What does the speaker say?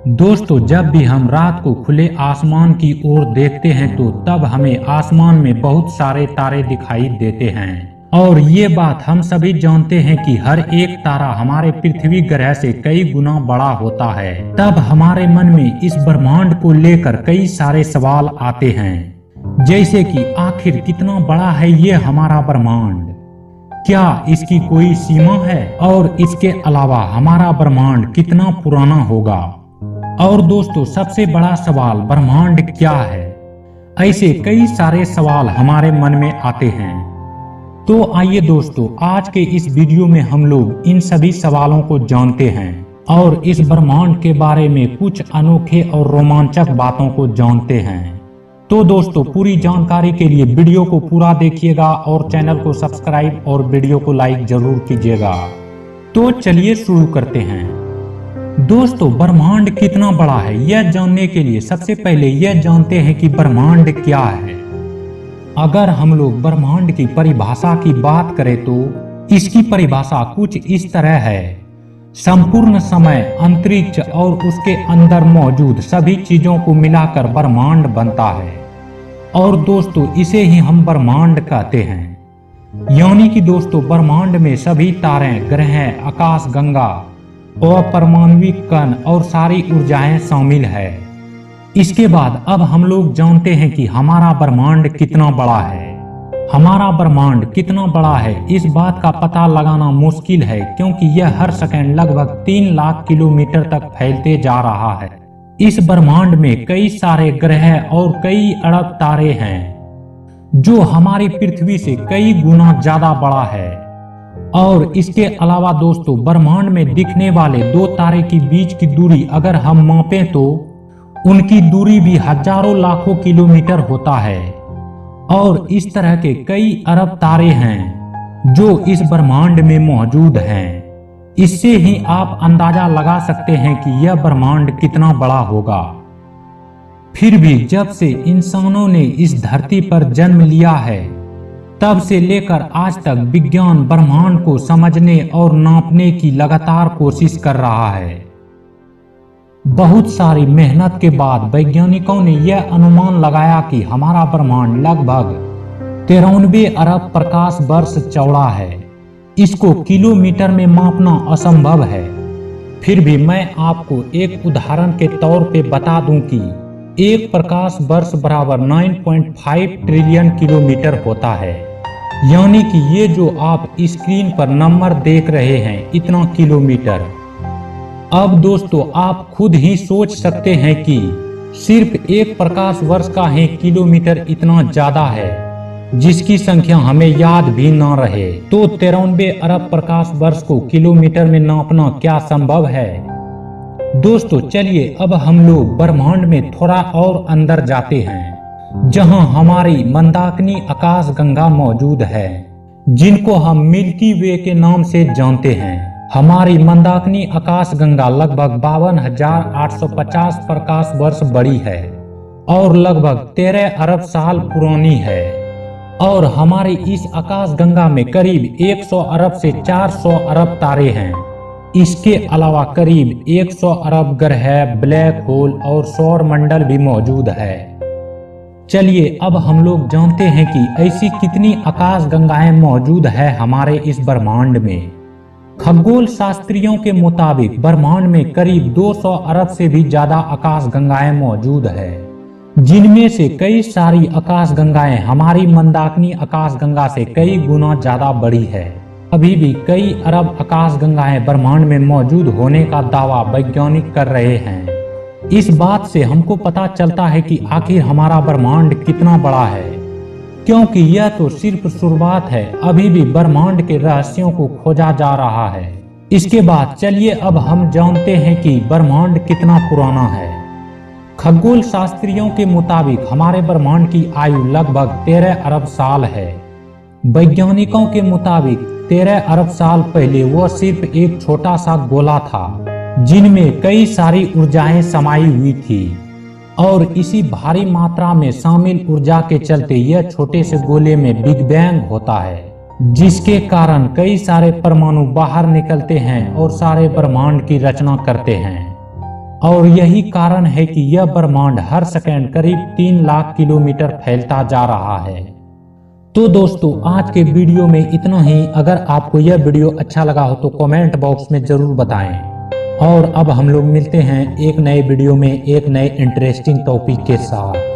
दोस्तों, जब भी हम रात को खुले आसमान की ओर देखते हैं तो तब हमें आसमान में बहुत सारे तारे दिखाई देते हैं। और ये बात हम सभी जानते हैं कि हर एक तारा हमारे पृथ्वी ग्रह से कई गुना बड़ा होता है। तब हमारे मन में इस ब्रह्मांड को लेकर कई सारे सवाल आते हैं, जैसे कि आखिर कितना बड़ा है ये हमारा ब्रह्मांड, क्या इसकी कोई सीमा है, और इसके अलावा हमारा ब्रह्मांड कितना पुराना होगा। और दोस्तों, सबसे बड़ा सवाल, ब्रह्मांड क्या है। ऐसे कई सारे सवाल हमारे मन में आते हैं। तो आइए दोस्तों, आज के इस वीडियो में हम लोग इन सभी सवालों को जानते हैं और इस ब्रह्मांड के बारे में कुछ अनोखे और रोमांचक बातों को जानते हैं। तो दोस्तों, पूरी जानकारी के लिए वीडियो को पूरा देखिएगा और चैनल को सब्सक्राइब और वीडियो को लाइक जरूर कीजिएगा। तो चलिए शुरू करते हैं। दोस्तों, ब्रह्मांड कितना बड़ा है यह जानने के लिए सबसे पहले यह जानते हैं कि ब्रह्मांड क्या है। अगर हम लोग ब्रह्मांड की परिभाषा की बात करें तो इसकी परिभाषा कुछ इस तरह है: संपूर्ण समय, अंतरिक्ष और उसके अंदर मौजूद सभी चीजों को मिलाकर ब्रह्मांड बनता है। और दोस्तों, इसे ही हम ब्रह्मांड कहते हैं। यानी कि दोस्तों, ब्रह्मांड में सभी तारे, ग्रह, आकाश गंगा और परमाणविक कण और सारी ऊर्जाएं शामिल है। इसके बाद अब हम लोग जानते हैं कि हमारा ब्रह्मांड कितना बड़ा है। हमारा ब्रह्मांड कितना बड़ा है इस बात का पता लगाना मुश्किल है, क्योंकि यह हर सेकंड लगभग 3 लाख किलोमीटर तक फैलते जा रहा है। इस ब्रह्मांड में कई सारे ग्रह और कई अरब तारे हैं, जो हमारी पृथ्वी से कई गुना ज्यादा बड़ा है। और इसके अलावा दोस्तों, ब्रह्मांड में दिखने वाले 2 तारे के बीच की दूरी अगर हम मापें तो उनकी दूरी भी हजारों लाखों किलोमीटर होता है। और इस तरह के कई अरब तारे हैं जो इस ब्रह्मांड में मौजूद हैं। इससे ही आप अंदाजा लगा सकते हैं कि यह ब्रह्मांड कितना बड़ा होगा। फिर भी जब से इंसानों ने इस धरती पर जन्म लिया है, तब से लेकर आज तक विज्ञान ब्रह्मांड को समझने और नापने की लगातार कोशिश कर रहा है। बहुत सारी मेहनत के बाद वैज्ञानिकों ने यह अनुमान लगाया कि हमारा ब्रह्मांड लगभग 93 अरब प्रकाश वर्ष चौड़ा है। इसको किलोमीटर में मापना असंभव है। फिर भी मैं आपको एक उदाहरण के तौर पे बता दूं कि 1 प्रकाश वर्ष बराबर 9.5 ट्रिलियन किलोमीटर होता है। यानी कि ये जो आप स्क्रीन पर नंबर देख रहे हैं, इतना किलोमीटर। अब दोस्तों, आप खुद ही सोच सकते हैं कि सिर्फ 1 प्रकाश वर्ष का ही किलोमीटर इतना ज्यादा है, जिसकी संख्या हमें याद भी ना रहे। तो 93 अरब प्रकाश वर्ष को किलोमीटर में नापना क्या संभव है? दोस्तों, चलिए अब हम लोग ब्रह्मांड में थोड़ा और अंदर जाते हैं, जहां हमारी मंदाकिनी आकाश गंगा मौजूद है, जिनको हम मिल्की वे के नाम से जानते हैं। हमारी मंदाकिनी आकाश गंगा लगभग 52,850 प्रकाश वर्ष बड़ी है और लगभग 13 अरब साल पुरानी है। और हमारी इस आकाश गंगा में करीब 100 अरब से 400 अरब तारे हैं। इसके अलावा करीब 100 अरब ग्रह, ब्लैक होल और सौर मंडल भी मौजूद है। चलिए अब हम लोग जानते हैं कि ऐसी कितनी आकाश गंगाएं मौजूद है हमारे इस ब्रह्मांड में। खगोल शास्त्रियों के मुताबिक ब्रह्मांड में करीब 200 अरब से भी ज्यादा आकाश गंगाएं मौजूद है, जिनमें से कई सारी आकाश गंगाएं हमारी मंदाकिनी आकाश गंगा से कई गुना ज्यादा बड़ी है। अभी भी कई अरब आकाश गंगाएं ब्रह्मांड में मौजूद होने का दावा वैज्ञानिक कर रहे हैं। इस बात से हमको पता चलता है कि आखिर हमारा ब्रह्मांड कितना बड़ा है, क्योंकि यह तो सिर्फ शुरुआत है। अभी भी ब्रह्मांड के रहस्यों को खोजा जा रहा है। इसके बाद चलिए अब हम जानते हैं कि ब्रह्मांड कितना पुराना है। खगोल शास्त्रियों के मुताबिक हमारे ब्रह्मांड की आयु लगभग 13 अरब साल है। वैज्ञानिकों के मुताबिक 13 अरब साल पहले वह सिर्फ एक छोटा सा गोला था, जिनमें कई सारी ऊर्जाएं समाई हुई थी। और इसी भारी मात्रा में शामिल ऊर्जा के चलते यह छोटे से गोले में बिग बैंग होता है, जिसके कारण कई सारे परमाणु बाहर निकलते हैं और सारे ब्रह्मांड की रचना करते हैं। और यही कारण है कि यह ब्रह्मांड हर सेकंड करीब 3 लाख किलोमीटर फैलता जा रहा है। तो दोस्तों आज के वीडियो में इतना ही। अगर आपको यह वीडियो अच्छा लगा हो तो कमेंट बॉक्स में जरूर बताएं। और अब हम लोग मिलते हैं एक नए वीडियो में एक नए इंटरेस्टिंग टॉपिक के साथ।